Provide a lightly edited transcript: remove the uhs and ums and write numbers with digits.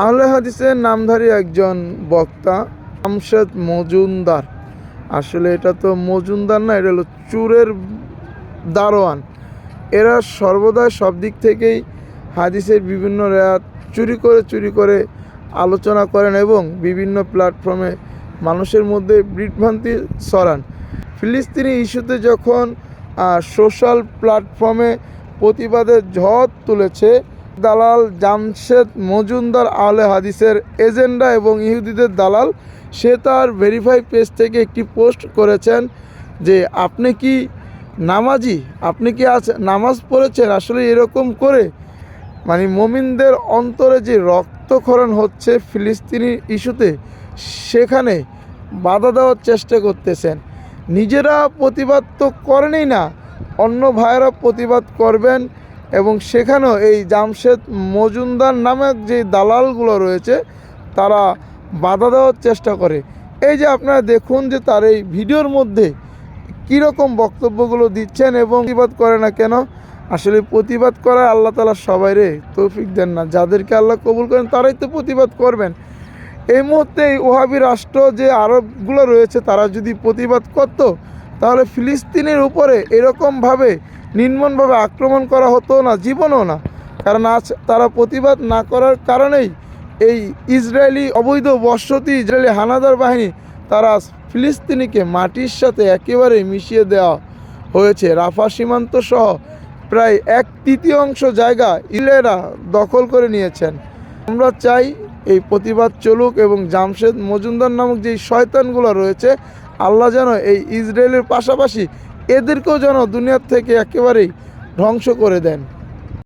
আহলে হাদিসের নামধারী একজন বক্তা জামশেদ মজুমদার। আসলে এটা তো মজুমদার না, এটা হলো চুরের দারোয়ান। এরা সর্বদাই সব দিক থেকেই হাদিসের বিভিন্ন রেয়াত চুরি করে আলোচনা করেন এবং বিভিন্ন প্ল্যাটফর্মে মানুষের মধ্যে বিভ্রান্তি ছড়ান। ফিলিস্তিনি ইস্যুতে যখন সোশ্যাল প্ল্যাটফর্মে প্রতিবাদের ঝড় তুলেছে, দালাল জামশেদ মজুমদার আহলে হাদিসের এজেন্ডা এবং ইহুদিদের দালাল, সে তার ভেরিফাই পেজ থেকে একটি পোস্ট করেছেন যে আপনি কি নামাজি, আপনি কি আজ নামাজ পড়েছেন? আসলে এরকম করে মানে মুমিনদের অন্তরে যে রক্তক্ষরণ হচ্ছে ফিলিস্তিনি ইস্যুতে, সেখানে বাধা দেওয়ার চেষ্টা করতেছেন। নিজেরা প্রতিবাদ তো করেনই না, অন্য ভাইয়েরা প্রতিবাদ করবেন এবং সেখানেও এই জামশেদ মজুমদার নামক যে দালালগুলো রয়েছে তারা বাধা দেওয়ার চেষ্টা করে। এই যে আপনারা দেখুন যে তার এই ভিডিওর মধ্যে কীরকম বক্তব্যগুলো দিচ্ছেন এবং প্রতিবাদ করে না কেন? আসলে প্রতিবাদ করা আল্লাহ তাআলা সবাইরে তৌফিক দেন না, যাদেরকে আল্লাহ কবুল করেন তারাই তো প্রতিবাদ করবেন। এই মুহূর্তে এই ওহাবি রাষ্ট্র যে আরবগুলো রয়েছে তারা যদি প্রতিবাদ করত, তাহলে ফিলিস্তিনের উপরে এরকমভাবে নির্মমভাবে আক্রমণ করা হতো না, জীবনও না। কারণ আজ তারা প্রতিবাদ না করার কারণেই এই ইসরায়েলি অবৈধ বসতি, ইসরায়েলি হানাদার বাহিনী তারা ফিলিস্তিনিকে মাটির সাথে একেবারে মিশিয়ে দেওয়া হয়েছে। রাফা সীমান্ত সহ প্রায় 1/3 জায়গা ইসরায়েলিরা দখল করে নিয়েছেন। আমরা চাই এই প্রতিবাদ চলুক এবং জামশেদ মজুমদার নামক যেই শয়তানগুলো রয়েছে, আল্লাহ যেন এই ইসরায়েলের পাশাপাশি এদেরকেও যেন দুনিয়ার থেকে একেবারেই ধ্বংস করে দেন।